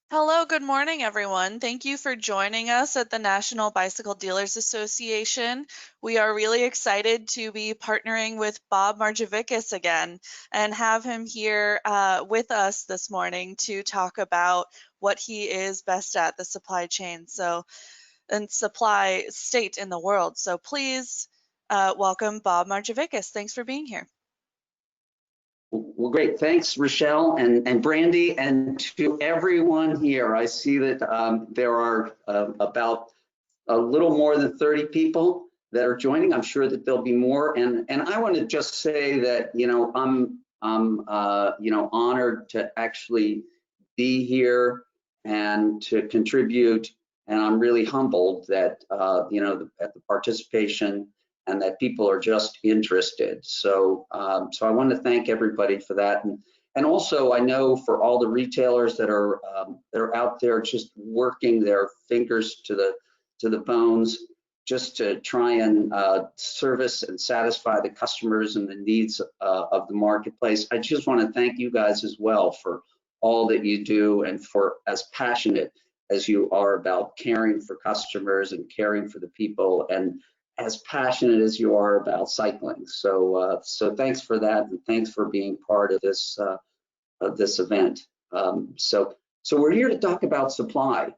Hello, good morning, everyone. Thank you for joining us at the National Bicycle Dealers Association. We are really excited to be partnering with Bob Margevicius again and have him here with us this morning to talk about what he is best at, the supply chain and supply state in the world. So please welcome Bob Margevicius. Thanks for being here. Well, great. Thanks, Rochelle and Brandy, and to everyone here. I see that there are about a little more than 30 people that are joining. I'm sure that there'll be more. And I want to just say that I'm honored to actually be here and to contribute. And I'm really humbled that at the participation and that people are just interested. So I want to thank everybody for that. And also I know for all the retailers that are out there just working their fingers to the bones just to try and service and satisfy the customers and the needs of the marketplace. I just want to thank you guys as well for all that you do and for as passionate as you are about caring for customers and caring for the people, and as passionate as you are about cycling. So thanks for that, and thanks for being part of this event. So we're here to talk about supply,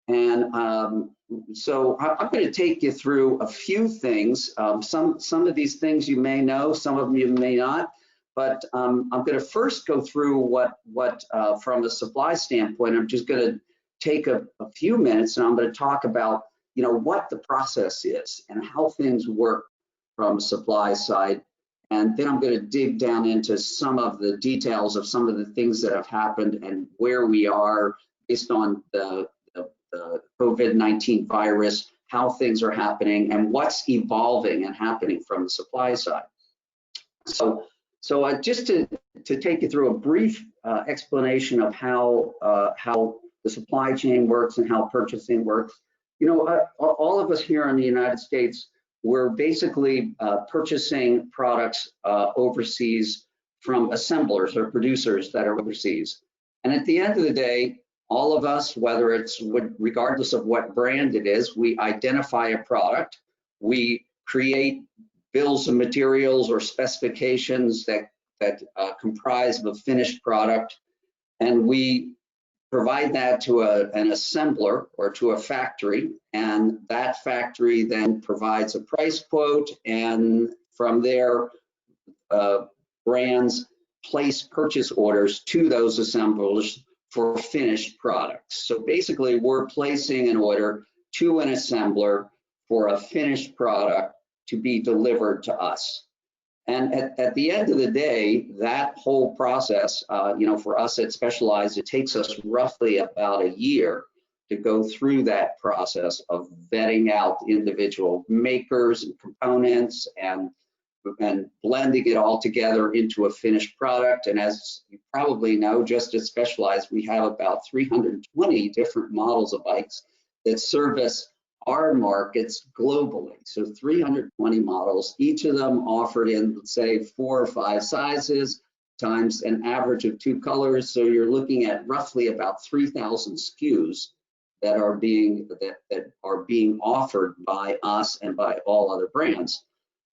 and so I'm going to take you through a few things. Some of these things you may know, some of them you may not, but I'm going to first go through what from a supply standpoint. I'm just going to take a few minutes, and I'm going to talk about what the process is and how things work from a supply side. And then I'm going to dig down into some of the details of some of the things that have happened and where we are based on the COVID-19 virus, how things are happening and what's evolving and happening from the supply side. So just to take you through a brief explanation of how the supply chain works and how purchasing works. All of us here in the United States, we're basically purchasing products overseas from assemblers or producers that are overseas. And at the end of the day, all of us, whether it's regardless of what brand it is, we identify a product, we create bills of materials or specifications that comprise of a finished product, and we provide that to an assembler or to a factory, and that factory then provides a price quote, and from there brands place purchase orders to those assemblers for finished products. So basically we're placing an order to an assembler for a finished product to be delivered to us. And at the end of the day, that whole process, for us at Specialized, it takes us roughly about a year to go through that process of vetting out individual makers and components and blending it all together into a finished product. And as you probably know, just at Specialized, we have about 320 different models of bikes that service our markets globally. So 320 models, each of them offered in, let's say, 4 or 5 sizes times an average of 2 colors. So you're looking at roughly about 3,000 SKUs that are being offered by us and by all other brands.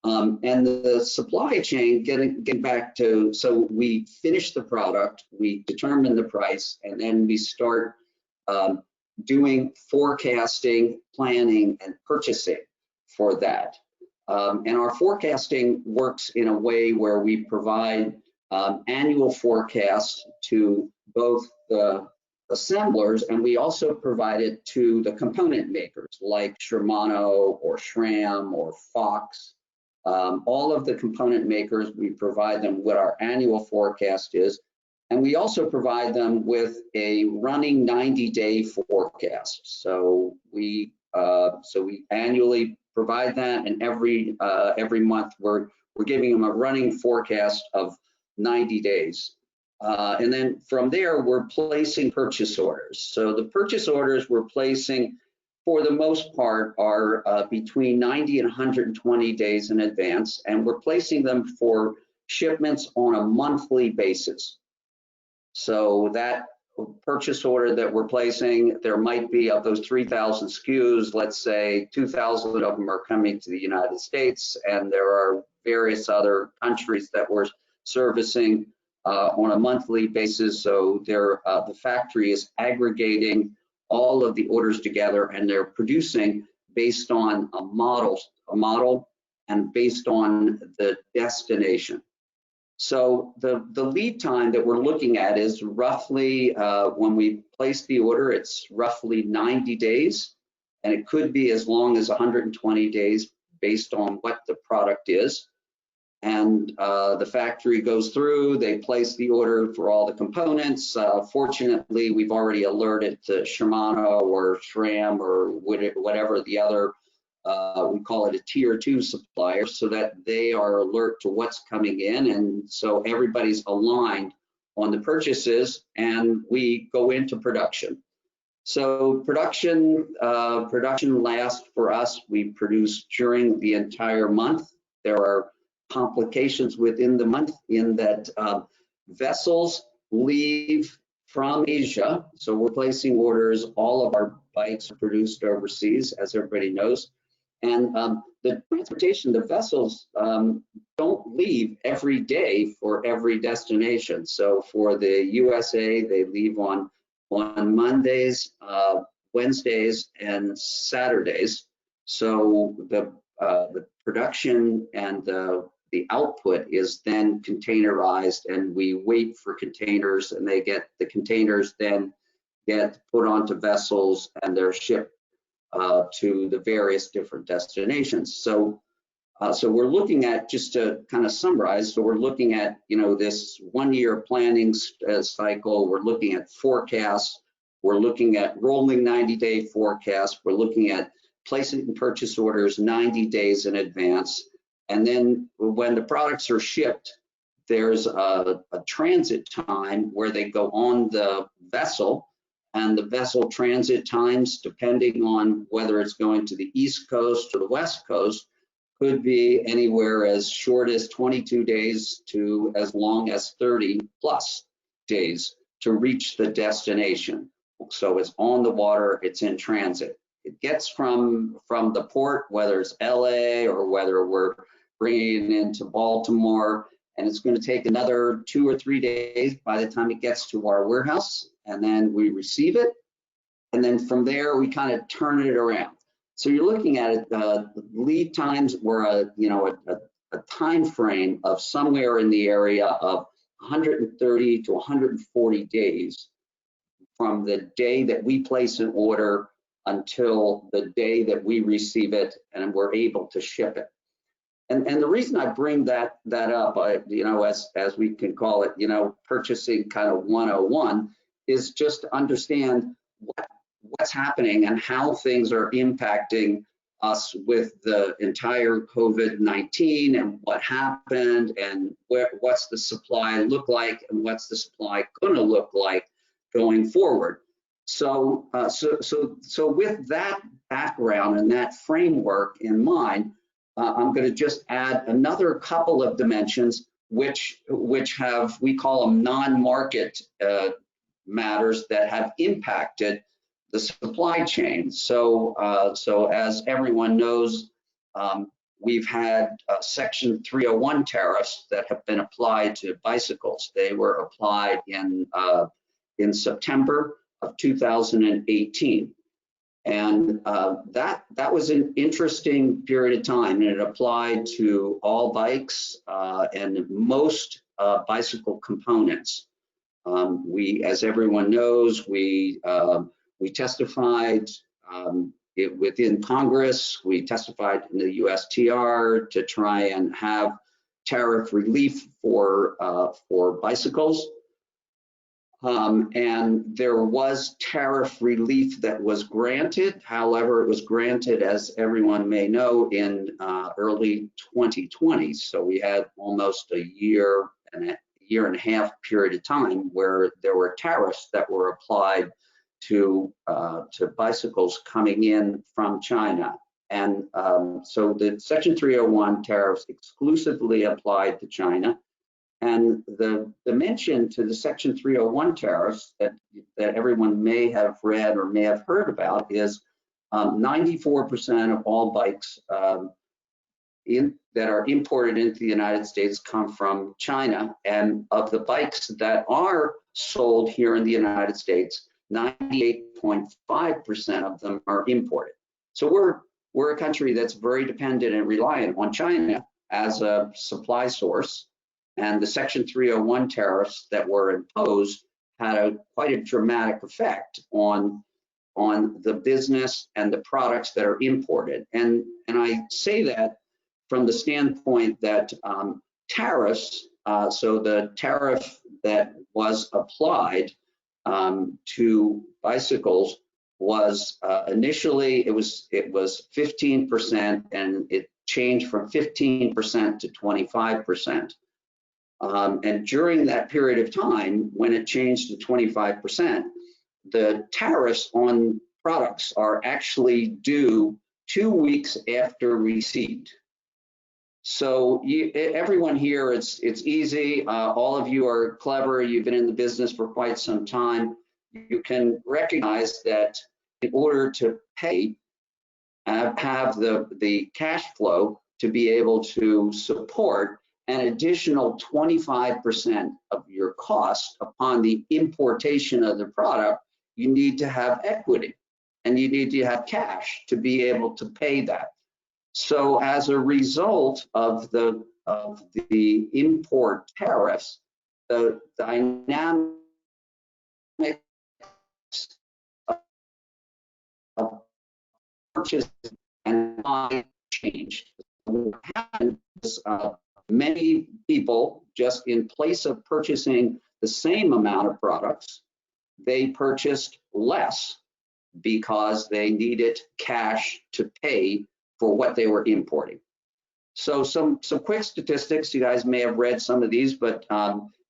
And the supply chain, getting back to, so we finish the product, we determine the price, and then we start doing forecasting, planning, and purchasing for that. And our forecasting works in a way where we provide annual forecasts to both the assemblers, and we also provide it to the component makers like Shimano or SRAM or Fox. All of the component makers, we provide them what our annual forecast is. And we also provide them with a running 90-day forecast. So we annually provide that, and every month we're giving them a running forecast of 90 days. And then from there, we're placing purchase orders. So the purchase orders we're placing, for the most part, are between 90 and 120 days in advance, and we're placing them for shipments on a monthly basis. So that purchase order that we're placing, there might be, of those 3,000 SKUs, let's say 2,000 of them are coming to the United States, and there are various other countries that we're servicing on a monthly basis. So the factory is aggregating all of the orders together, and they're producing based on a model and based on the destination. So the lead time that we're looking at is roughly, when we place the order, it's roughly 90 days, and it could be as long as 120 days based on what the product is. And the factory goes through, they place the order for all the components. Fortunately, we've already alerted to Shimano or SRAM or whatever the other, we call it a tier 2 supplier, so that they are alert to what's coming in, and so everybody's aligned on the purchases, and we go into production. So production lasts for us. We produce during the entire month. There are complications within the month in that vessels leave from Asia. So we're placing orders. All of our bikes are produced overseas, as everybody knows. And the transportation, the vessels don't leave every day for every destination. So for the USA, they leave on Mondays, Wednesdays, and Saturdays. So the production and the output is then containerized, and we wait for containers, and the containers then get put onto vessels, and they're shipped to the various different destinations. So we're looking at, just to kind of summarize, so we're looking at, this 1-year planning cycle. We're looking at forecasts. We're looking at rolling 90-day forecasts. We're looking at placing purchase orders 90 days in advance. And then when the products are shipped, there's a transit time where they go on the vessel, and the vessel transit times, depending on whether it's going to the East Coast or the West Coast, could be anywhere as short as 22 days to as long as 30 plus days to reach the destination. So it's on the water, it's in transit. It gets from the port, whether it's LA or whether we're bringing it into Baltimore, and it's going to take another 2 or 3 days by the time it gets to our warehouse, and then we receive it, and then from there we kind of turn it around. So you're looking at it, lead times were a time frame of somewhere in the area of 130 to 140 days from the day that we place an order until the day that we receive it and we're able to ship it. And the reason I bring that up, as we can call it, purchasing kind of 101, is just to understand what's happening and how things are impacting us with the entire COVID-19 and what happened and what's the supply look like and what's the supply going to look like going forward. So with that background and that framework in mind, I'm going to just add another couple of dimensions which have, we call them non-market matters that have impacted the supply chain. So as everyone knows, we've had Section 301 tariffs that have been applied to bicycles. They were applied in September of 2018. And that was an interesting period of time, and it applied to all bikes and most bicycle components. As everyone knows, we testified within Congress. We testified in the USTR to try and have tariff relief for bicycles. And there was tariff relief that was granted. However, it was granted, as everyone may know, in early 2020. So we had almost a year and a half period of time where there were tariffs that were applied to bicycles coming in from China. And so the Section 301 tariffs exclusively applied to China. And the dimension to the Section 301 tariffs that everyone may have read or may have heard about is 94% of all bikes that are imported into the United States come from China. And of the bikes that are sold here in the United States, 98.5% of them are imported. So we're a country that's very dependent and reliant on China as a supply source. And the Section 301 tariffs that were imposed had quite a dramatic effect on the business and the products that are imported. And I say that from the standpoint that tariffs, so the tariff that was applied to bicycles was initially it was 15%, and it changed from 15% to 25%. And during that period of time, when it changed to 25%, the tariffs on products are actually due 2 weeks after receipt. So everyone here, it's easy. All of you are clever. You've been in the business for quite some time. You can recognize that in order to pay, have the cash flow to be able to support an additional 25% of your cost upon the importation of the product, you need to have equity and you need to have cash to be able to pay that. So as a result of the import tariffs, the dynamics of purchase and buying changed. What happened is many people, just in place of purchasing the same amount of products, they purchased less because they needed cash to pay for what they were importing. So some quick statistics, you guys may have read some of these, but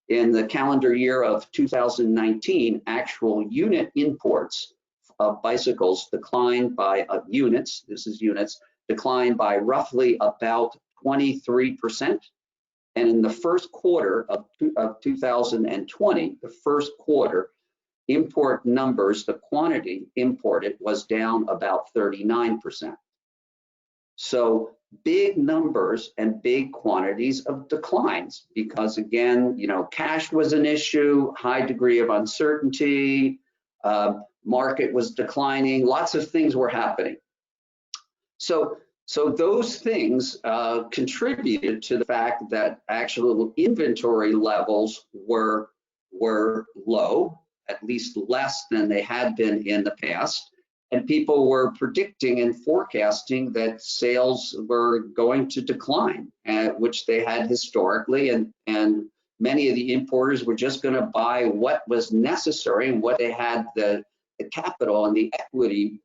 in the calendar year of 2019, actual unit imports of bicycles declined by units, this is units, declined by roughly about 23%. And in the first quarter of 2020, the first quarter, import numbers, the quantity imported was down about 39%. So big numbers and big quantities of declines because, again, cash was an issue, high degree of uncertainty, market was declining, lots of things were happening. So those things contributed to the fact that actual inventory levels were low, at least less than they had been in the past. And people were predicting and forecasting that sales were going to decline, which they had historically, and many of the importers were just going to buy what was necessary and what they had the capital and the equity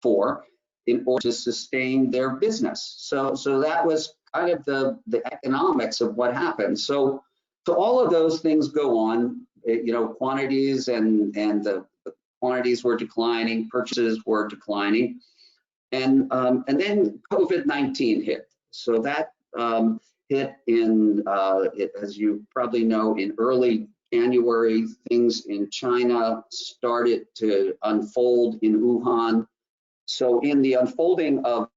for in order to sustain their business. So that was kind of the economics of what happened. So all of those things go on, quantities and the quantities were declining, purchases were declining, and then COVID-19 hit. So that hit in, as you probably know, in early January. Things in China started to unfold in Wuhan. So in the unfolding of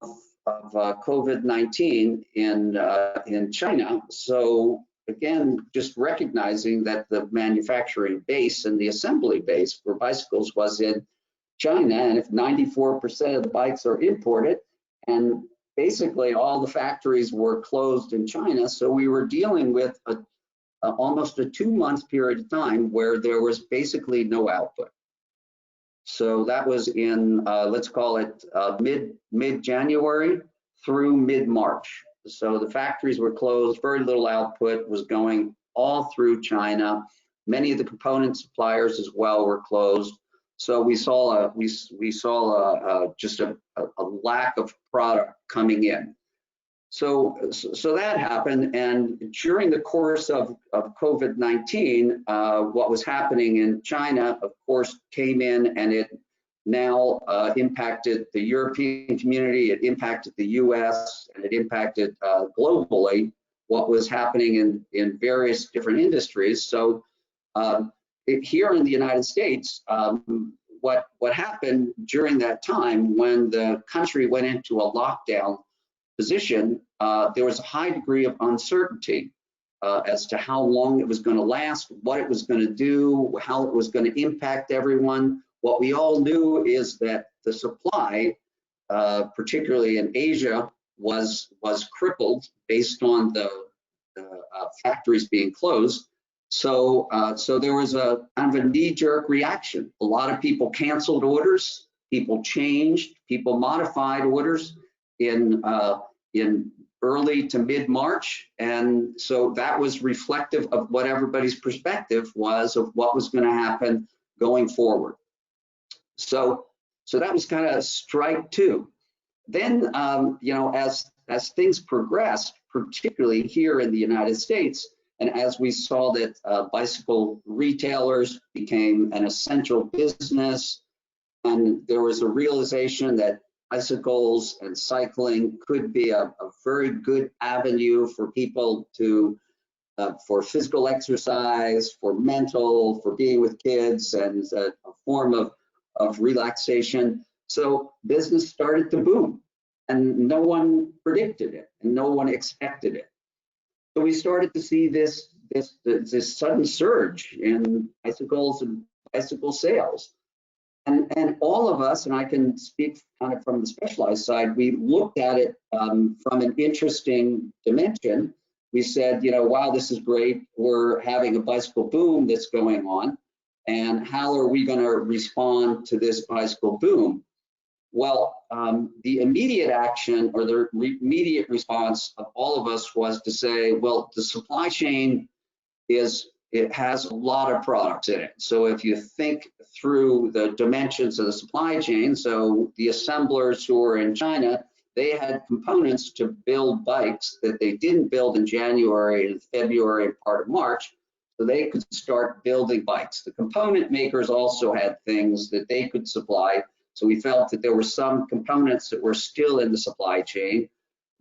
COVID-19 in China, so again, just recognizing that the manufacturing base and the assembly base for bicycles was in China, and if 94% of the bikes are imported, and basically all the factories were closed in China, so we were dealing with almost a 2-month period of time where there was basically no output. So that was in, let's call it mid-January through mid-March. So the factories were closed, very little output was going all through China. Many of the component suppliers as well were closed. So we saw just a lack of product coming in. So that happened, and during the course of COVID-19, what was happening in China, of course, came in, and it now impacted the European community, it impacted the US, and it impacted globally what was happening in various different industries. So here in the United States, what happened during that time when the country went into a lockdown position, there was a high degree of uncertainty as to how long it was going to last, what it was going to do, how it was going to impact everyone. What we all knew is that the supply, particularly in Asia, was crippled based on the factories being closed. So there was a kind of a knee-jerk reaction. A lot of people canceled orders, people changed, people modified orders in early to mid-March, and so that was reflective of what everybody's perspective was of what was going to happen going forward. So that was kind of strike two. Then, you know, as things progressed, particularly here in the United States, and as we saw that bicycle retailers became an essential business, and there was a realization that bicycles and cycling could be a very good avenue for people to, for physical exercise, for mental, for being with kids, and a form of relaxation. So business started to boom, and no one predicted it, and no one expected it. So we started to see this sudden surge in bicycles and bicycle sales. And all of us, and I can speak kind of from the specialized side, we looked at it from an interesting dimension. We said, you know, wow, this is great. We're having a bicycle boom that's going on. And how are we going to respond to this bicycle boom? Well, the immediate action or the immediate response of all of us was to say, well, the supply chain it has a lot of products in it. So if you think through the dimensions of the supply chain, so the assemblers who are in China, they had components to build bikes that they didn't build in January and February and part of March, so they could start building bikes. The component makers also had things that they could supply. So we felt that there were some components that were still in the supply chain.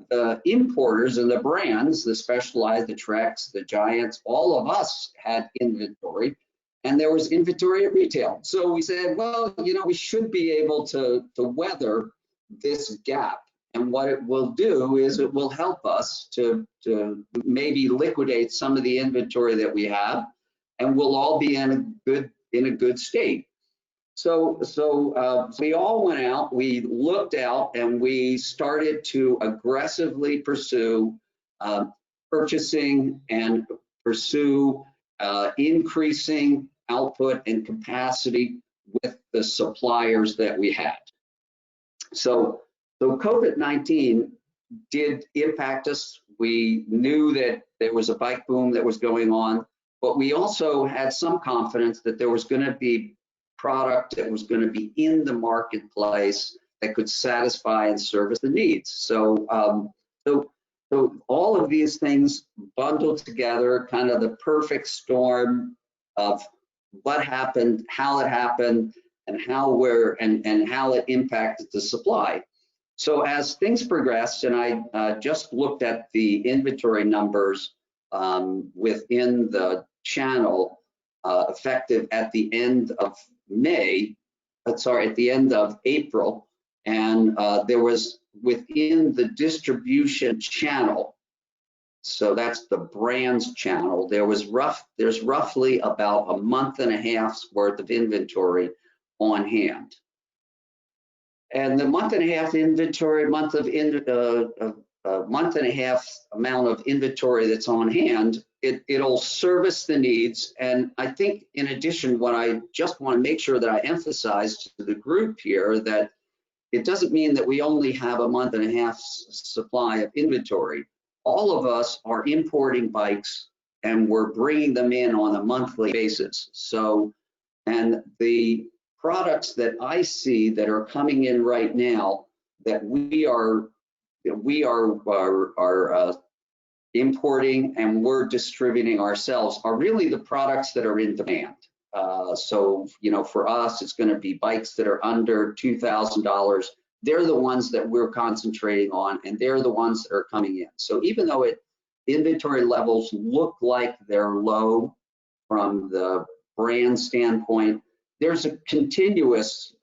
The importers and the brands, the Specialized, the Treks, the Giants, all of us had inventory, and there was inventory at retail. So we said, well, you know, we should be able to weather this gap. And what it will do is it will help us to maybe liquidate some of the inventory that we have, and we'll all be in a good state. So we all went out, we looked out, and we started to aggressively pursue purchasing and pursue increasing output and capacity with the suppliers that we had. So COVID-19 did impact us. We knew that there was a bike boom that was going on, but we also had some confidence that there was going to be product that was going to be in the marketplace that could satisfy and service the needs. So all of these things bundled together, kind of the perfect storm of what happened, how it happened, and how it impacted the supply. So as things progressed, and I just looked at the inventory numbers within the channel effective at the end of at the end of April, and there was within the distribution channel, so that's the brands channel, there's roughly about a month and a half's worth of inventory on hand. And the month and a half inventory, month and a half amount of inventory that's on hand, it'll service the needs. And I think in addition, what I just want to make sure that I emphasize to the group here, that it doesn't mean that we only have a month and a half supply of inventory. All of us are importing bikes and we're bringing them in on a monthly basis. So, and the products that I see that are coming in right now that we are importing and we're distributing ourselves are really the products that are in demand. So, you know, for us, it's going to be bikes that are under $2,000. They're the ones that we're concentrating on, and they're the ones that are coming in. So even though inventory levels look like they're low from the brand standpoint. There's a continuous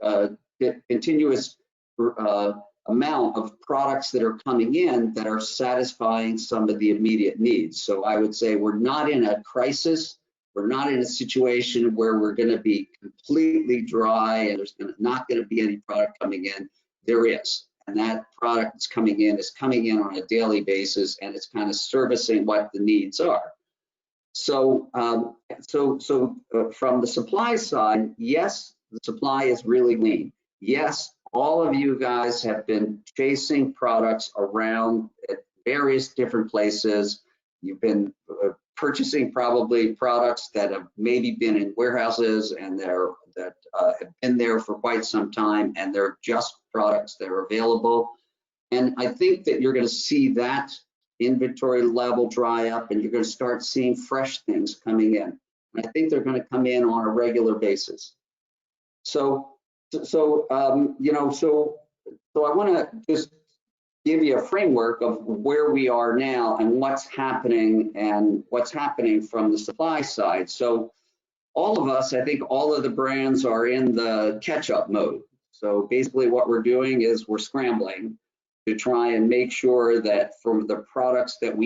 amount of products that are coming in that are satisfying some of the immediate needs. So I would say we're not in a crisis. We're not in a situation where we're going to be completely dry and there's not going to be any product coming in. There is, and that product that's coming in is coming in on a daily basis, and it's kind of servicing what the needs are. So, from the supply side, yes, the supply is really lean. Yes, all of you guys have been chasing products around at various different places. You've been purchasing probably products that have maybe been in warehouses and that have been there for quite some time, and they're just products that are available. And I think that you're going to see that inventory level dry up, and you're going to start seeing fresh things coming in. And I think they're going to come in on a regular basis. So I want to just give you a framework of where we are now and what's happening from the supply side. So all of us, I think all of the brands are in the catch-up mode. So basically what we're doing is we're scrambling to try and make sure that from the products that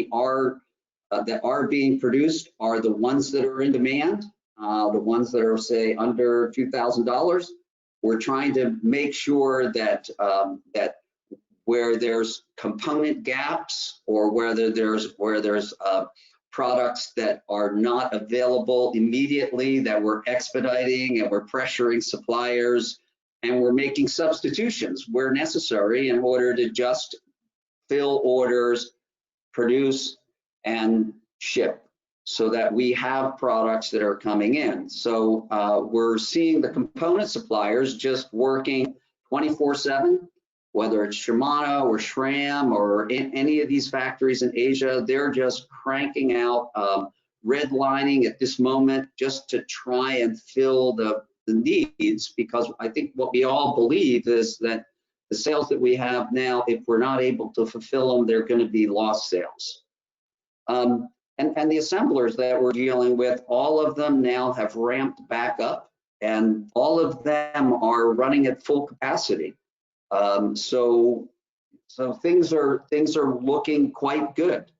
are being produced are the ones that are in demand, the ones that are, say, under $2,000. We're trying to make sure that where there's component gaps or where there's products that are not available immediately, that we're expediting and we're pressuring suppliers, and we're making substitutions where necessary in order to just fill orders, produce, and ship, so that we have products that are coming in. So we're seeing the component suppliers just working 24/7, whether it's Shimano or SRAM or in any of these factories in Asia. They're just cranking out redlining at this moment just to try and fill the needs, because I think what we all believe is that the sales that we have now, if we're not able to fulfill them, they're going to be lost sales. And the assemblers that we're dealing with, all of them now have ramped back up, and all of them are running at full capacity. So things are looking quite good.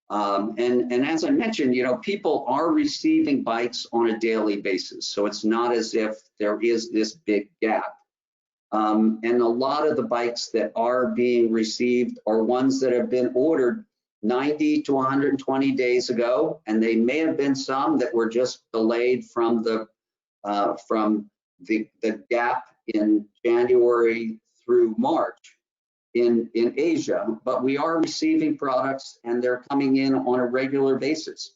And as I mentioned, people are receiving bikes on a daily basis, so it's not as if there is this big gap. And a lot of the bikes that are being received are ones that have been ordered 90 to 120 days ago, and they may have been some that were just delayed from the gap in January through March in Asia, but we are receiving products and they're coming in on a regular basis.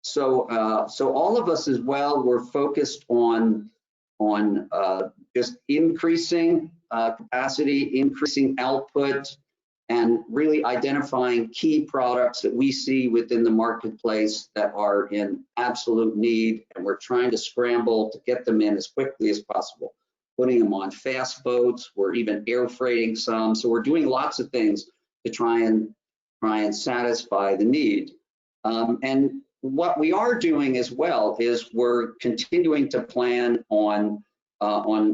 So all of us as well, we're focused on just increasing capacity, increasing output, and really identifying key products that we see within the marketplace that are in absolute need, and we're trying to scramble to get them in as quickly as possible, putting them on fast boats. We're even air freighting some. So we're doing lots of things to try and satisfy the need. And what we are doing as well is we're continuing to plan on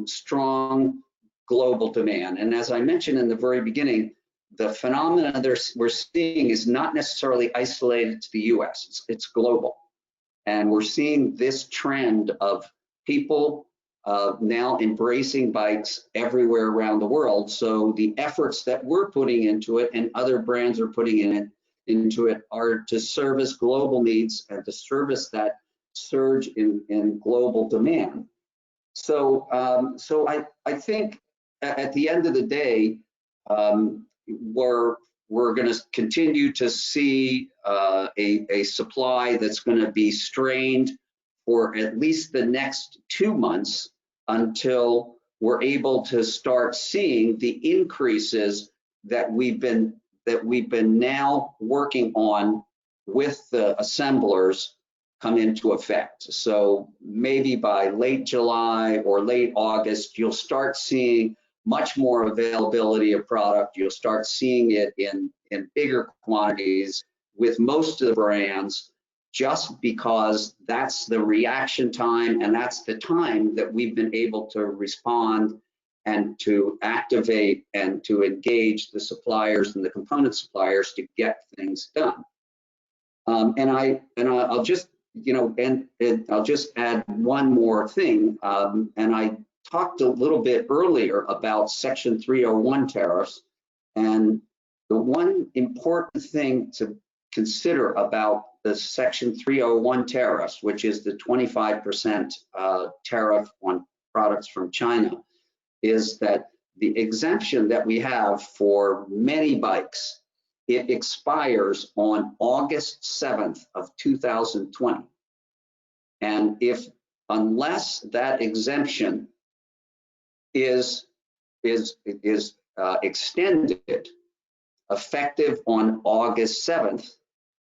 strong global demand. And as I mentioned in the very beginning, the phenomena we're seeing is not necessarily isolated to the US, it's global. And we're seeing this trend of people now embracing bikes everywhere around the world. So the efforts that we're putting into it and other brands are putting into it are to service global needs and to service that surge in global demand. So I think at the end of the day, we're going to continue to see a supply that's going to be strained for at least the next 2 months until we're able to start seeing the increases that we've been now working on with the assemblers come into effect. So maybe by late July or late August, you'll start seeing much more availability of product. You'll start seeing it in bigger quantities with most of the brands, just because that's the reaction time and that's the time that we've been able to respond and to activate and to engage the suppliers and the component suppliers to get things done. I'll just, I'll just add one more thing. And I talked a little bit earlier about Section 301 tariffs, and the one important thing to consider about the Section 301 tariffs, which is the 25% tariff on products from China, is that the exemption that we have for many bikes, it expires on August 7th of 2020. And unless that exemption is extended effective on August 7th,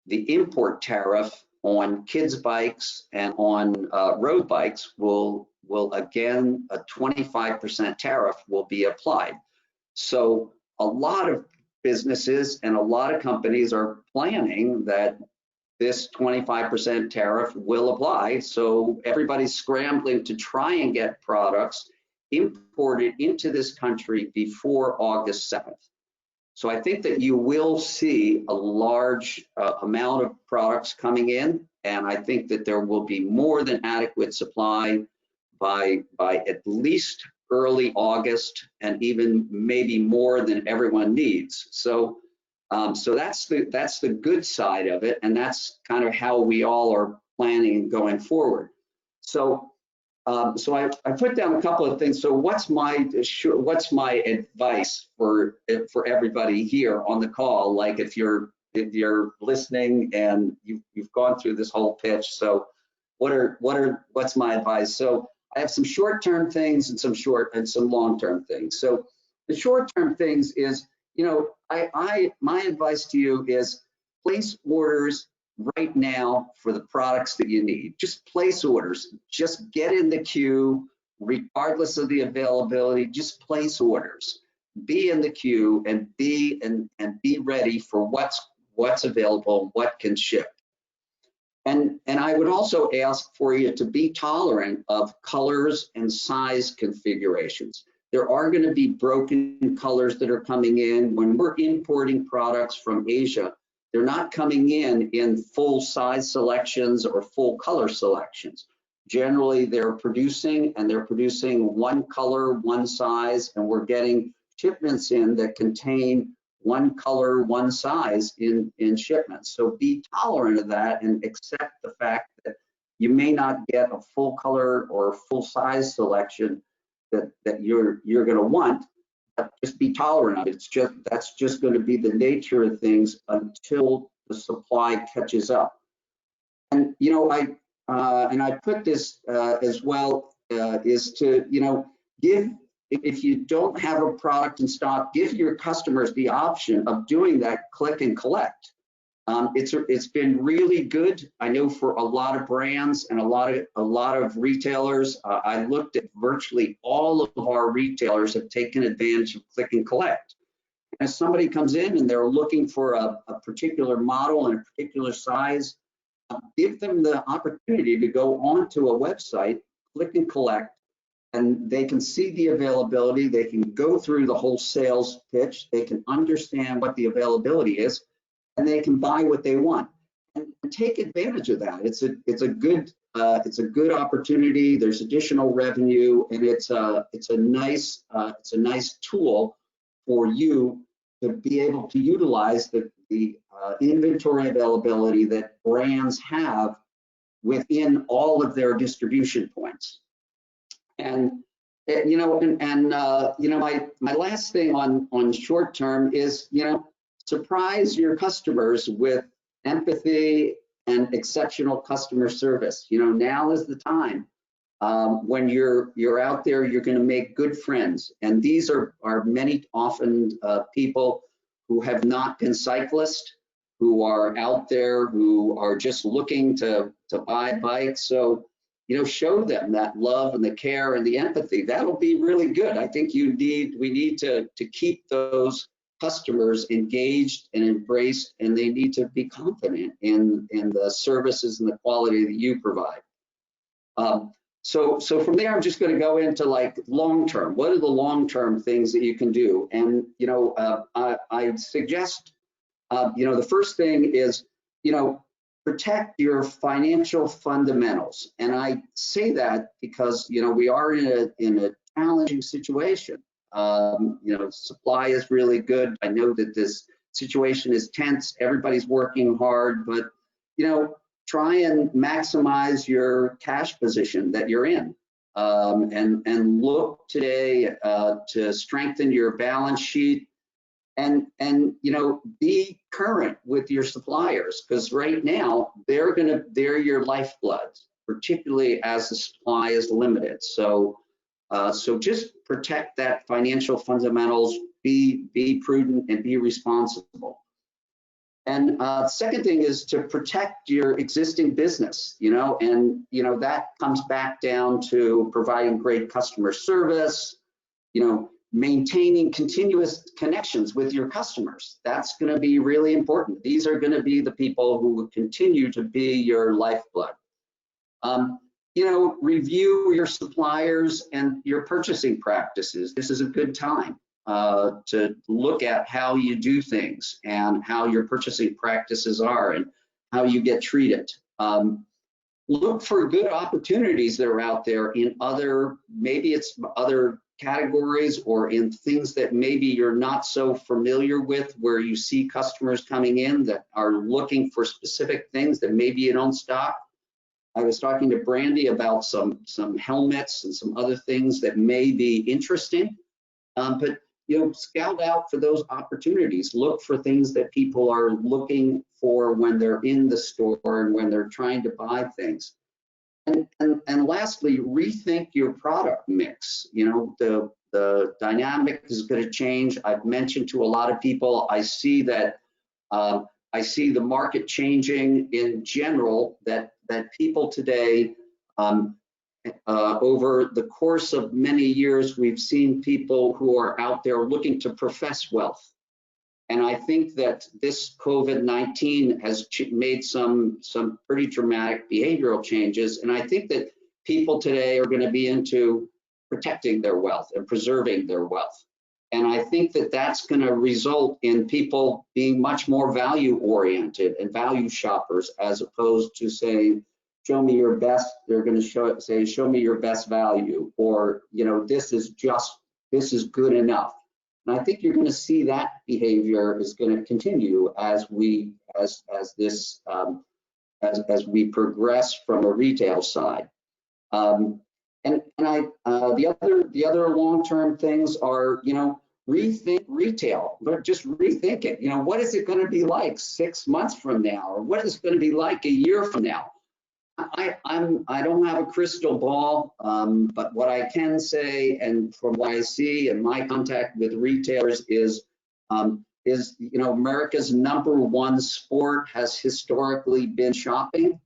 the import tariff on kids bikes and on road bikes will again, a 25% tariff will be applied. So a lot of businesses and a lot of companies are planning that this 25% tariff will apply. So everybody's scrambling to try and get products imported into this country before August 7th. So I think that you will see a large amount of products coming in, and I think that there will be more than adequate supply by at least early August, and even maybe more than everyone needs. So that's the good side of it, and that's kind of how we all are planning going forward. So I put down a couple of things. So what's my advice for everybody here on the call? Like if you're listening and you've gone through this whole pitch. So what's my advice? So I have some short-term things and some long-term things. So the short-term things is, my advice to you is place orders right now for the products that you need. Just place orders. Just get in the queue, regardless of the availability. Just place orders. Be in the queue and be ready for what's available, what can ship. And I would also ask for you to be tolerant of colors and size configurations. There are going to be broken colors that are coming in. When we're importing products from Asia, they're not coming in full size selections or full color selections. Generally, they're producing one color, one size, and we're getting shipments in that contain one color, one size in shipments. So be tolerant of that and accept the fact that you may not get a full color or full size selection that you're going to want. But just be tolerant of it. That's just going to be the nature of things until the supply catches up. And I put this as well is to give. If you don't have a product in stock, give your customers the option of doing that click and collect. It's been really good. I know for a lot of brands and a lot of retailers. I looked at virtually all of our retailers have taken advantage of click and collect. As somebody comes in and they're looking for a particular model and a particular size, give them the opportunity to go onto a website, click and collect, and they can see the availability. They can go through the whole sales pitch. They can understand what the availability is, and they can buy what they want and take advantage of that. It's a good opportunity. There's additional revenue, and it's a nice tool for you to be able to utilize the inventory availability that brands have within all of their distribution points. And my last thing on short term is surprise your customers with empathy and exceptional customer service. Now is the time. When you're out there, you're going to make good friends, and these are often people who have not been cyclists, who are out there, who are just looking to buy bikes. So show them that love and the care and the empathy. That'll be really good. I think we need to keep those customers engaged and embraced, and they need to be confident in the services and the quality that you provide. So from there, I'm just going to go into like long-term. What are the long-term things that you can do? And I suggest the first thing is protect your financial fundamentals. And I say that because we are in a challenging situation. Supply is really good. I know that this situation is tense. Everybody's working hard, but try and maximize your cash position that you're in, and look today to strengthen your balance sheet, and be current with your suppliers, because right now they're your lifeblood, particularly as the supply is limited. So just protect that financial fundamentals, be prudent and be responsible. And second thing is to protect your existing business, and that comes back down to providing great customer service, maintaining continuous connections with your customers. That's going to be really important. These are going to be the people who will continue to be your lifeblood. Review your suppliers and your purchasing practices. This is a good time to look at how you do things and how your purchasing practices are and how you get treated. Look for good opportunities that are out there in maybe it's other categories or in things that maybe you're not so familiar with, where you see customers coming in that are looking for specific things that maybe you don't stock. I was talking to Brandy about some helmets and some other things that may be interesting, but scout out for those opportunities. Look for things that people are looking for when they're in the store and when they're trying to buy things. And lastly, rethink your product mix. The dynamic is going to change. I've mentioned to a lot of people, I see that I see the market changing in general, that people today, over the course of many years, we've seen people who are out there looking to profess wealth. And I think that this COVID-19 has made some pretty dramatic behavioral changes. And I think that people today are going to be into protecting their wealth and preserving their wealth. And I think that that's going to result in people being much more value oriented and value shoppers, as opposed to saying, show me your best. They're going to say, show me your best value, or, this is good enough. And I think you're going to see that behavior is going to continue as we progress from a retail side. The other long-term things are, rethink retail, but just rethink it. What is it going to be like 6 months from now, or what is it going to be like a year from now? I don't have a crystal ball, but what I can say, and from what I see in my contact with retailers, is America's #1 sport has historically been shopping,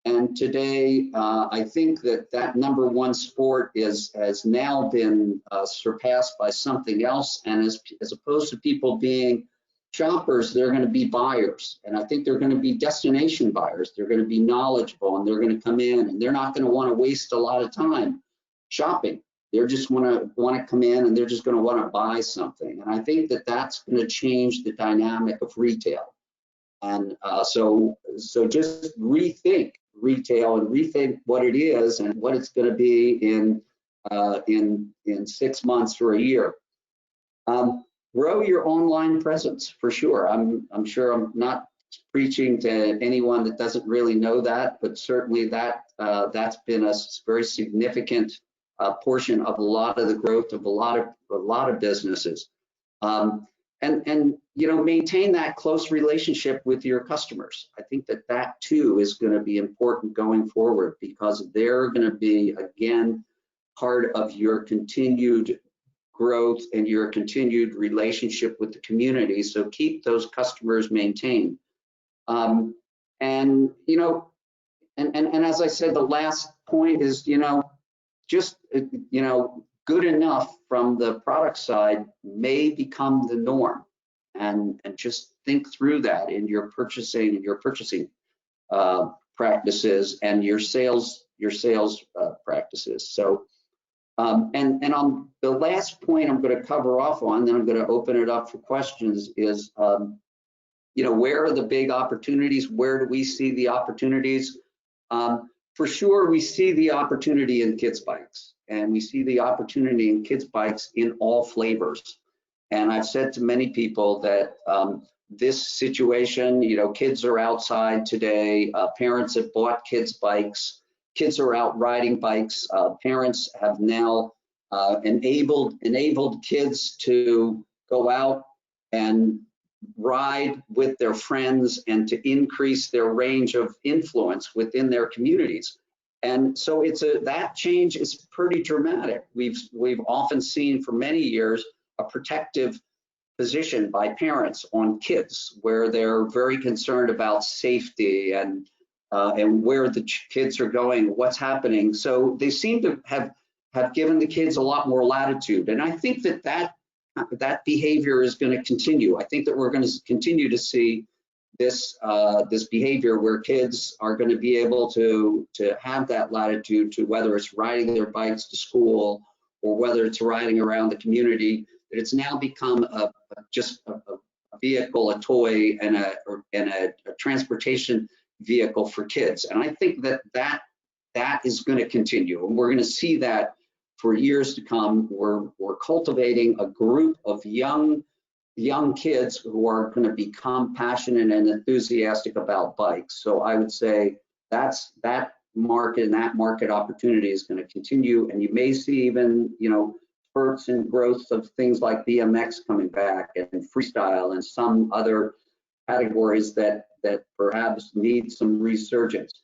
and today I think that #1 sport has now been surpassed by something else, and as opposed to people being shoppers, they're going to be buyers. And I think they're going to be destination buyers. They're going to be knowledgeable, and they're going to come in, and they're not going to want to waste a lot of time shopping. They're just want to come in, and they're just going to want to buy something. And I think that that's going to change the dynamic of retail. And so just rethink retail and rethink what it is and what it's going to be in 6 months or a year. Grow your online presence, for sure. I'm sure I'm not preaching to anyone that doesn't really know that, but certainly that's been a very significant portion of a lot of the growth of a lot of businesses. And maintain that close relationship with your customers. I think that too is going to be important going forward, because they're going to be, again, part of your continued growth and your continued relationship with the community. So keep those customers maintained. And as I said, the last point is, just, good enough from the product side may become the norm. and just think through that in your purchasing practices and your sales practices. So and on the last point I'm going to cover off on, then I'm going to open it up for questions, is where are the big opportunities? Where do we see the opportunities? For sure, we see the opportunity in kids bikes, and we see the opportunity in kids bikes in all flavors. And I've said to many people that this situation, kids are outside today. Parents have bought kids bikes. Kids are out riding bikes. Parents have now enabled kids to go out and ride with their friends and to increase their range of influence within their communities. And so that change is pretty dramatic. We've often seen for many years a protective position by parents on kids, where they're very concerned about safety and where the kids are going, what's happening. So they seem to have given the kids a lot more latitude. And I think that behavior is going to continue. I think that we're going to continue to see this behavior where kids are going to be able to have that latitude to, whether it's riding their bikes to school or whether it's riding around the community. That it's now become just a vehicle, a toy, and a transportation vehicle for kids. And I think that is going to continue, and we're going to see that for years to come. We're cultivating a group of young kids who are going to become passionate and enthusiastic about bikes. So I would say that market and that market opportunity is going to continue, and you may see even spurts and growth of things like BMX coming back and freestyle and some other categories that perhaps need some resurgence.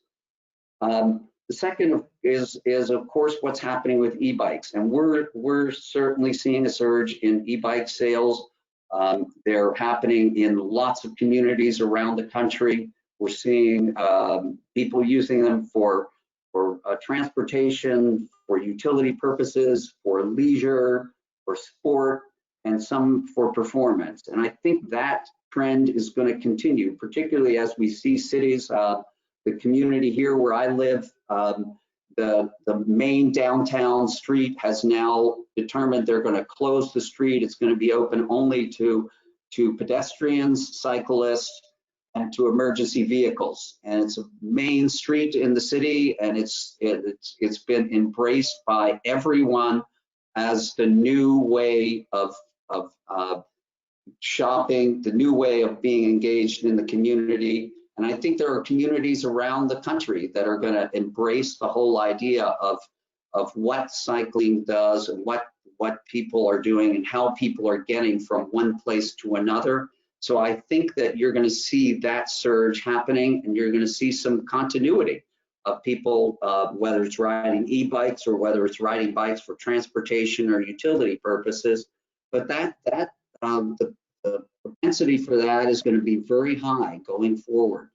The second is of course what's happening with e-bikes, and we're certainly seeing a surge in e-bike sales. They're happening in lots of communities around the country. We're seeing people using them for transportation, for utility purposes, for leisure, for sport, and some for performance. And I think that trend is going to continue, particularly as we see cities. The community here where I live, the main downtown street has now determined they're going to close the street. It's going to be open only to pedestrians, cyclists, and to emergency vehicles. And it's a main street in the city, and it's been embraced by everyone as the new way of shopping, the new way of being engaged in the community. And I think there are communities around the country that are going to embrace the whole idea of what cycling does and what people are doing and how people are getting from one place to another. So I think that you're going to see that surge happening, and you're going to see some continuity of people, whether it's riding e-bikes or whether it's riding bikes for transportation or utility purposes. But the propensity for that is going to be very high going forward.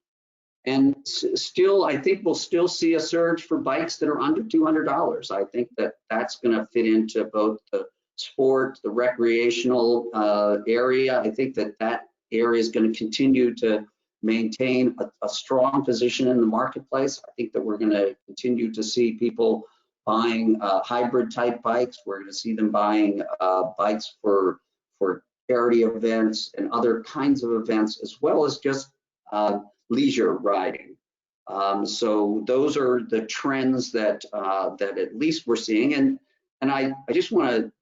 And still, I think we'll still see a surge for bikes that are under $200. I think that's going to fit into both the sport, the recreational area. I think that area is going to continue to maintain a strong position in the marketplace. I think that we're going to continue to see people buying hybrid type bikes. We're going to see them buying bikes for charity events and other kinds of events, as well as just leisure riding. So those are the trends that at least we're seeing. And I just want to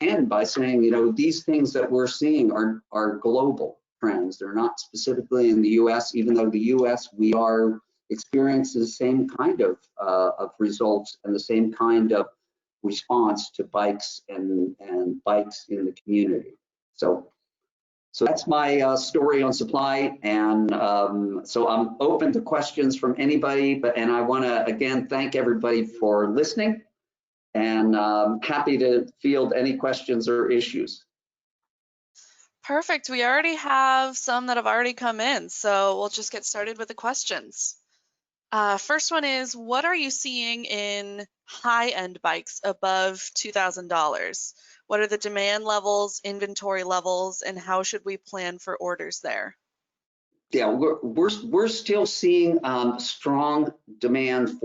end by saying, these things that we're seeing are global trends. They're not specifically in the U.S., even though the U.S. we are experiencing the same kind of results and the same kind of response to bikes and bikes in the community. So that's my story on supply, and so I'm open to questions from anybody. And I want to again thank everybody for listening, and happy to field any questions or issues. Perfect. We already have some that have already come in, so we'll just get started with the questions. First one is, what are you seeing in high-end bikes above $2,000? What are the demand levels, inventory levels, and how should we plan for orders there? Yeah, we're still seeing strong demand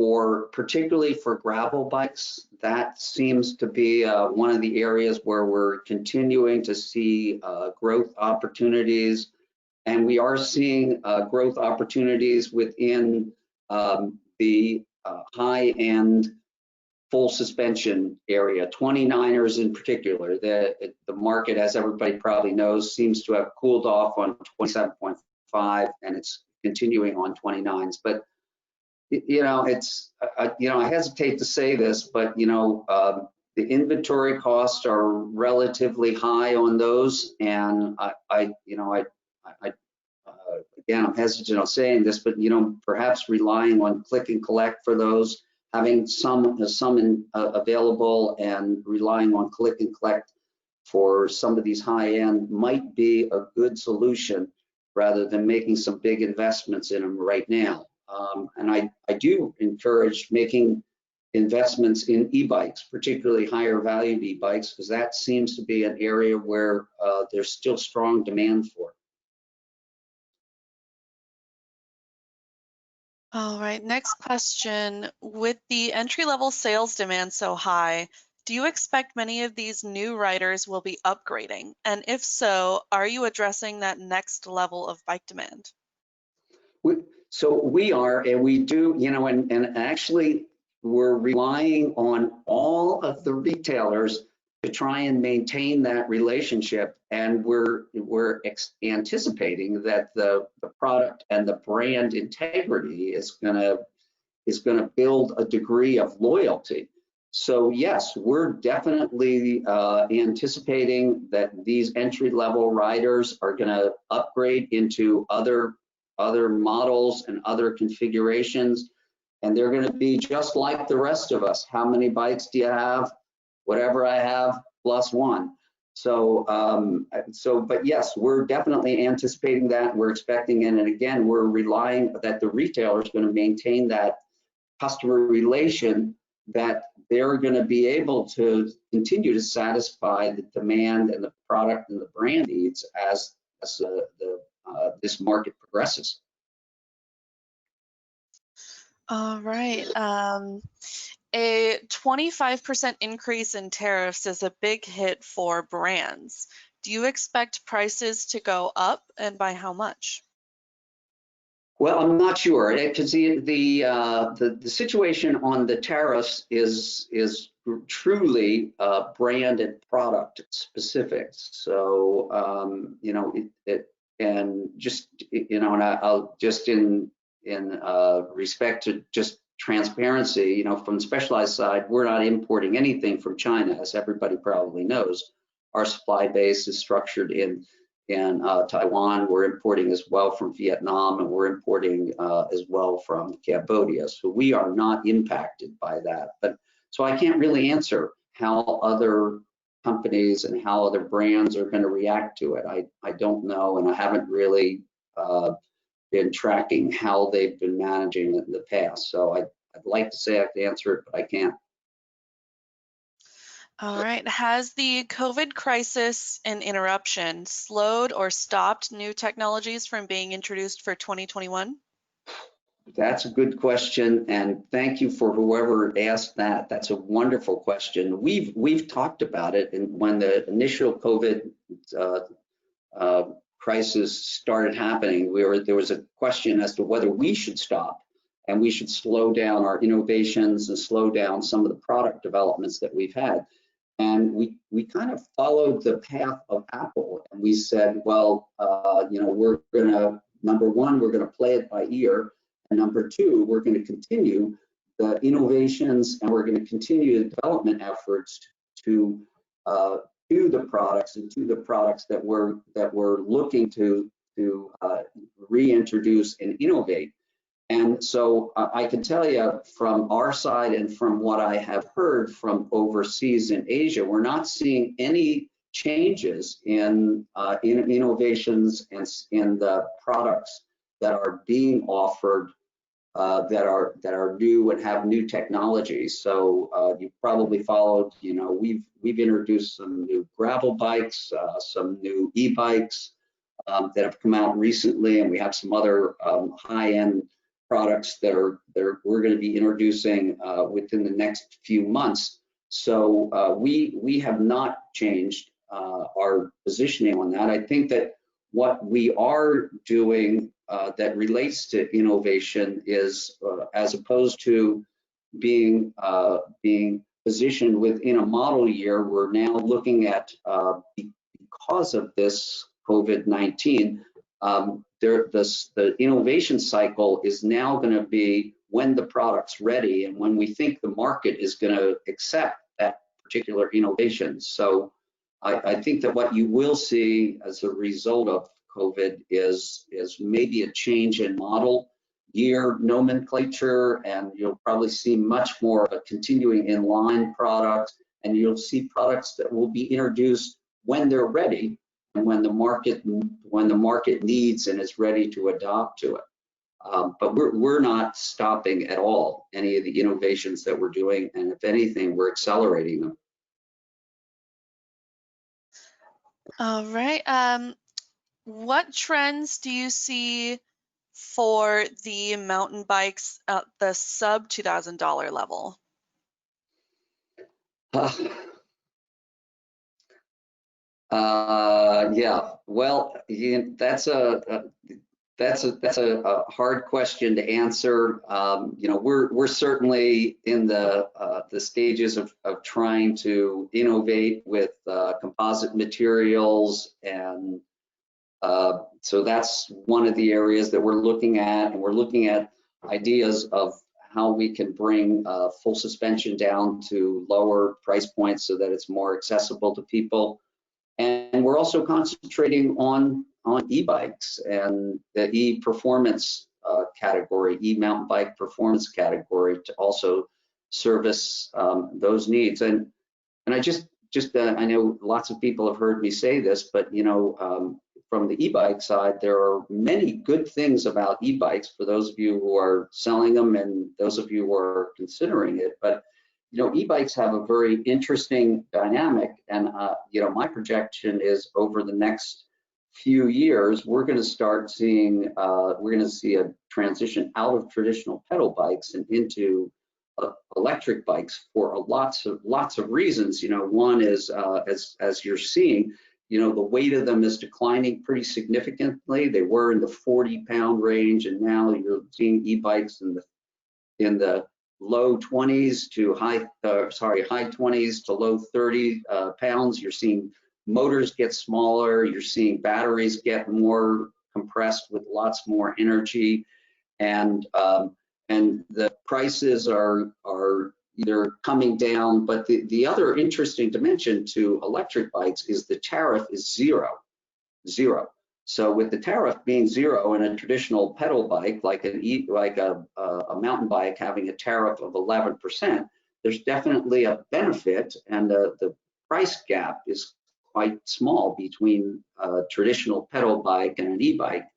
particularly for gravel bikes. That seems to be one of the areas where we're continuing to see growth opportunities, and we are seeing growth opportunities within the high-end full suspension area, 29ers in particular. The market, as everybody probably knows, seems to have cooled off on 27.5, and it's continuing on 29s. But I hesitate to say this, but the inventory costs are relatively high on those, and again, I'm hesitant on saying this, but perhaps relying on click and collect for those, having some available, and relying on click and collect for some of these high end might be a good solution rather than making some big investments in them right now. And I do encourage making investments in e-bikes, particularly higher valued e-bikes, because that seems to be an area where there's still strong demand for. All right, next question. With the entry-level sales demand so high, do you expect many of these new riders will be upgrading? And if so, are you addressing that next level of bike demand? So we are, and we do, and actually we're relying on all of the retailers to try and maintain that relationship, and we're anticipating that the product and the brand integrity is gonna build a degree of loyalty. So yes, we're definitely anticipating that these entry-level riders are gonna upgrade into other models and other configurations, and they're going to be just like the rest of us. How many bikes do you have? Whatever I have plus one. So but yes, we're definitely anticipating that. We're expecting it, and again, we're relying that the retailer is going to maintain that customer relation, that they're going to be able to continue to satisfy the demand and the product and the brand needs as this market progresses. All right. A 25% increase in tariffs is a big hit for brands. Do you expect prices to go up, and by how much? Well, I'm not sure, because the situation on the tariffs is truly brand and product specific. So and just and I'll just in respect to just transparency, from the specialized side, we're not importing anything from China, as everybody probably knows. Our supply base is structured in Taiwan. We're importing as well from Vietnam, and we're importing as well from Cambodia. So we are not impacted by that. But so I can't really answer how other companies and how other brands are going to react to it. I don't know, and I haven't really been tracking how they've been managing it in the past. So I'd like to say I can answer it, but I can't. All right. Has the COVID crisis and interruption slowed or stopped new technologies from being introduced for 2021? That's a good question, and thank you for whoever asked that. That's a wonderful question. We've talked about it, and when the initial COVID crisis started happening, there was a question as to whether we should stop and we should slow down our innovations and slow down some of the product developments that we've had. And we kind of followed the path of Apple, and we said, well, we're gonna, number one, we're gonna play it by ear, and number two, we're gonna continue the innovations, and we're gonna continue the development efforts to do the products and to the products that we're looking to reintroduce and innovate. And so I can tell you from our side and from what I have heard from overseas in Asia, we're not seeing any changes in innovations and in the products that are being offered that are new and have new technologies. So you've probably followed. We've introduced some new gravel bikes, some new e-bikes that have come out recently, and we have some other high-end products that we're going to be introducing within the next few months. So we have not changed our positioning on that. I think that what we are doing that relates to innovation is, as opposed to being positioned within a model year, we're now looking at, because of this COVID-19, the innovation cycle is now going to be when the product's ready and when we think the market is going to accept that particular innovation. So I think that what you will see as a result of COVID is maybe a change in model year nomenclature, and you'll probably see much more of a continuing inline product, and you'll see products that will be introduced when they're ready and when the market needs and is ready to adopt to it. But we're not stopping at all any of the innovations that we're doing, and if anything, we're accelerating them. All right. What trends do you see for the mountain bikes at the sub $2,000 level? Yeah, well, that's a hard question to answer. We're certainly in the stages of trying to innovate with composite materials, and so that's one of the areas that we're looking at, and we're looking at ideas of how we can bring full suspension down to lower price points so that it's more accessible to people. And we're also concentrating on e-bikes and the e-performance category, e-mountain bike performance category, to also service those needs. And I just I know lots of people have heard me say this, but from the e-bike side, there are many good things about e-bikes for those of you who are selling them and those of you who are considering it. But e-bikes have a very interesting dynamic, and my projection is over the next few years, we're going to start seeing, we're going to see a transition out of traditional pedal bikes and into electric bikes for lots of reasons. One is, as you're seeing, the weight of them is declining pretty significantly. They were in the 40-pound range, and now you're seeing e-bikes in the low 20s to high 20s to low 30 pounds. You're seeing motors get smaller. You're seeing batteries get more compressed with lots more energy, and the prices are either coming down. But the other interesting dimension to electric bikes is the tariff is zero. So with the tariff being zero in a traditional pedal bike, like a mountain bike having a tariff of 11%, there's definitely a benefit, and the price gap is quite small between a traditional pedal bike and an e-bike.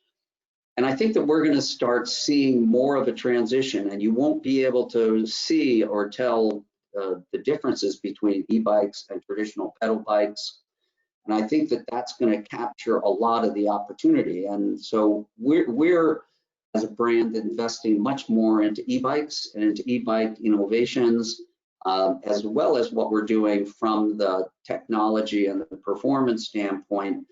And I think that we're going to start seeing more of a transition, and you won't be able to see or tell the differences between e-bikes and traditional pedal bikes. And I think that that's going to capture a lot of the opportunity. And so we're as a brand investing much more into e-bikes and into e-bike innovations, as well as what we're doing from the technology and the performance standpoint.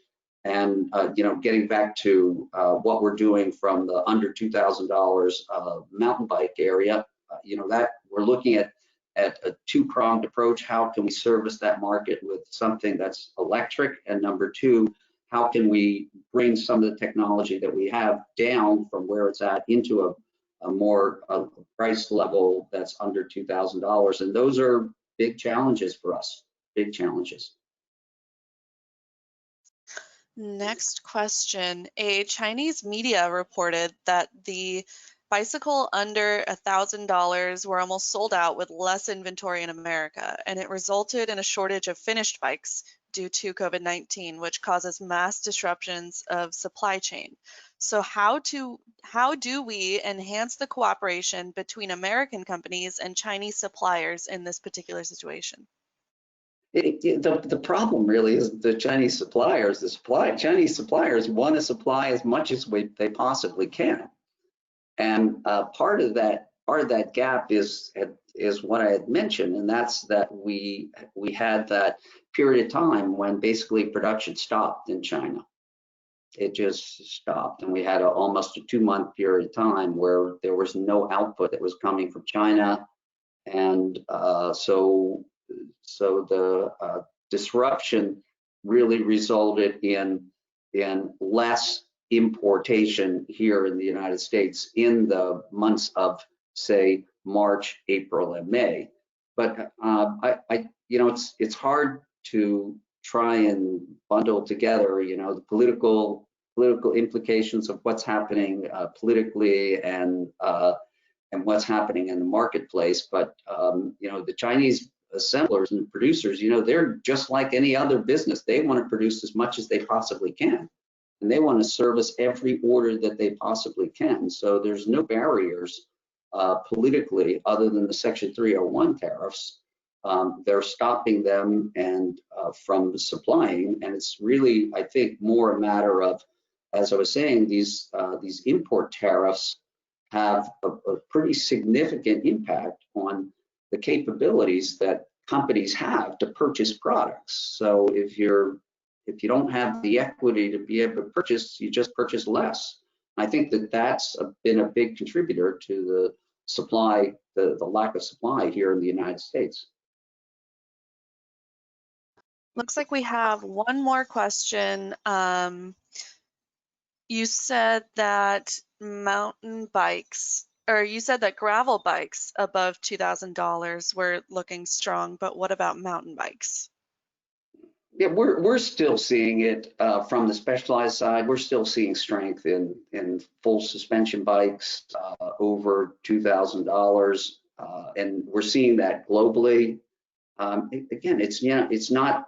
And getting back to what we're doing from the under $2,000 mountain bike area, that we're looking at a two-pronged approach. How can we service that market with something that's electric? And number two, how can we bring some of the technology that we have down from where it's at into a more price level that's under $2,000? And those are big challenges for us, big challenges. Next question. A Chinese media reported that the bicycle under $1,000 were almost sold out with less inventory in America, and it resulted in a shortage of finished bikes, due to COVID-19, which causes mass disruptions of supply chain. So how do we enhance the cooperation between American companies and Chinese suppliers in this particular situation? The problem really is the Chinese suppliers. Chinese suppliers want to supply as much as they possibly can, and part of that gap is what I had mentioned, and that's that we had that period of time when basically production stopped in China. It just stopped, and we had almost a 2-month period of time where there was no output that was coming from China, and so the disruption really resulted in less importation here in the United States in the months of, say, March, April, and May. But it's hard to try and bundle together, the political implications of what's happening politically and what's happening in the marketplace. But the Chinese assemblers and producers, they're just like any other business. They want to produce as much as they possibly can, and they want to service every order that they possibly can. So there's no barriers politically other than the Section 301 tariffs. They're stopping them and from supplying, and it's really, I think, more a matter of, as I was saying, these import tariffs have a pretty significant impact on the capabilities that companies have to purchase products. So if you don't have the equity to be able to purchase, you just purchase less. I think that's been a big contributor to the supply, the lack of supply here in the United States. Looks like we have one more question. You said that you said that gravel bikes above $2,000 were looking strong, but what about mountain bikes? Yeah, we're still seeing it from the Specialized side. We're still seeing strength in full suspension bikes over $2,000, and we're seeing that globally. Again, it's not.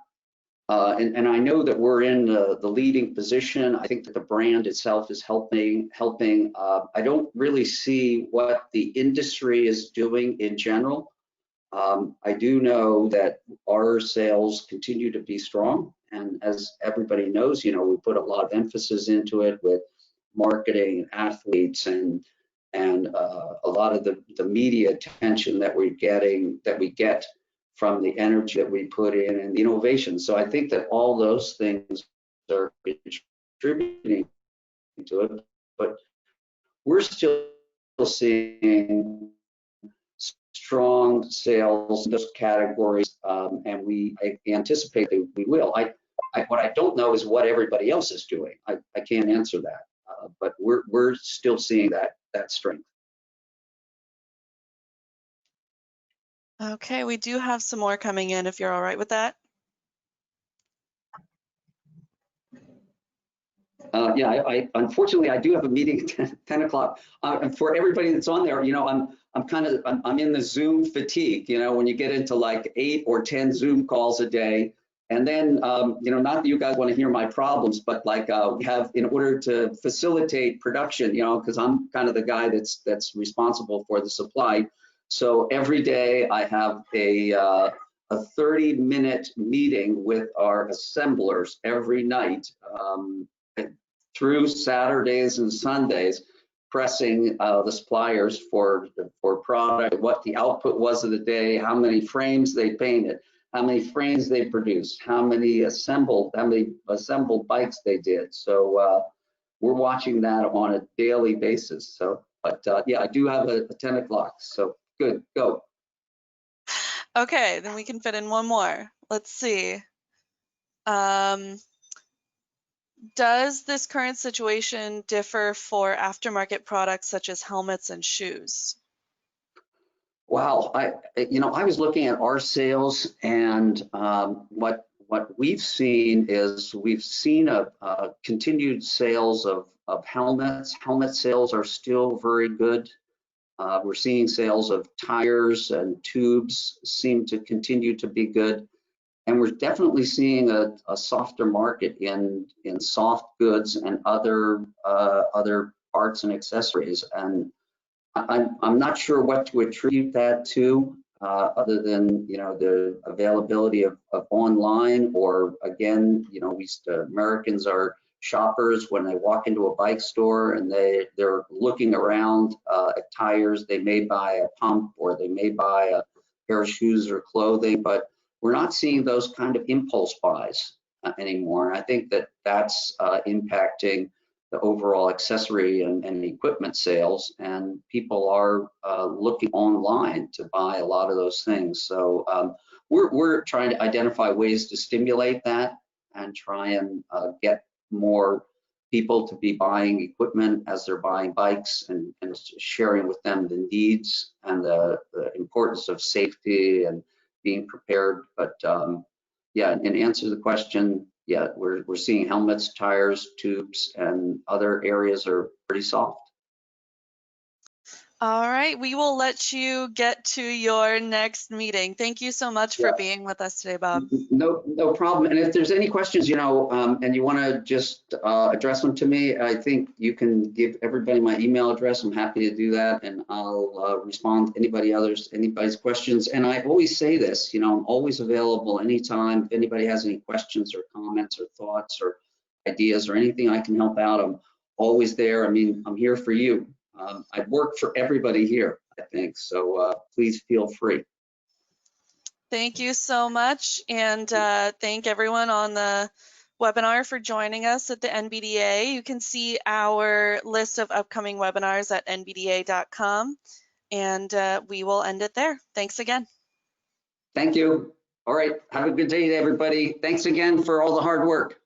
And I know that we're in the leading position. I think that the brand itself is helping. I don't really see what the industry is doing in general. I do know that our sales continue to be strong, and as everybody knows, we put a lot of emphasis into it with marketing and athletes and a lot of the media attention that we get from the energy that we put in and the innovation. So I think that all those things are contributing to it, but we're still seeing strong sales in those categories, and I anticipate that we will. What I don't know is what everybody else is doing. I can't answer that, but we're still seeing that strength. Okay, we do have some more coming in if you're all right with that. Yeah, unfortunately I do have a meeting at 10 o'clock. And for everybody that's on there, I'm in the Zoom fatigue. When you get into like 8 or 10 Zoom calls a day, and then not that you guys want to hear my problems, but like we have, in order to facilitate production, because I'm kind of the guy that's responsible for the supply. So every day I have a 30-minute meeting with our assemblers every night. Through Saturdays and Sundays, pressing the suppliers for product, what the output was of the day, how many frames they painted, how many frames they produced, how many assembled bikes they did. So we're watching that on a daily basis. So, but yeah, I do have a 10 o'clock. So good, go. Okay, then we can fit in one more. Let's see. Does this current situation differ for aftermarket products such as helmets and shoes? Wow, I was looking at our sales, and what we've seen is a continued sales of helmets. Helmet sales are still very good. We're seeing sales of tires and tubes seem to continue to be good. And we're definitely seeing a softer market in soft goods and other parts and accessories. And I'm not sure what to attribute that to, other than, you know, the availability of online, or again, you know, Americans are shoppers. When they walk into a bike store and they're looking around at tires, they may buy a pump or they may buy a pair of shoes or clothing, but we're not seeing those kind of impulse buys anymore. And I think that that's impacting the overall accessory and equipment sales, and people are looking online to buy a lot of those things. So we're trying to identify ways to stimulate that and try and get more people to be buying equipment as they're buying bikes, and sharing with them the needs and the importance of safety and being prepared. But yeah, in answer to the question, yeah, we're seeing helmets, tires, tubes, and other areas are pretty soft. All right, we will let you get to your next meeting. Thank you so much for Yeah, being with us today, Bob. no problem. And if there's any questions, you know, and you want to just address them to me, I think you can give everybody my email address. I'm happy to do that, and I'll respond to anybody's questions. And I always say this, you know, I'm always available anytime. If anybody has any questions or comments or thoughts or ideas or anything I can help out, I'm always there. I mean, I'm here for you. I work for everybody here, I think. So please feel free. Thank you so much, and thank everyone on the webinar for joining us at the NBDA. You can see our list of upcoming webinars at nbda.com, and we will end it there. Thanks again. Thank you. All right. Have a good day, everybody. Thanks again for all the hard work.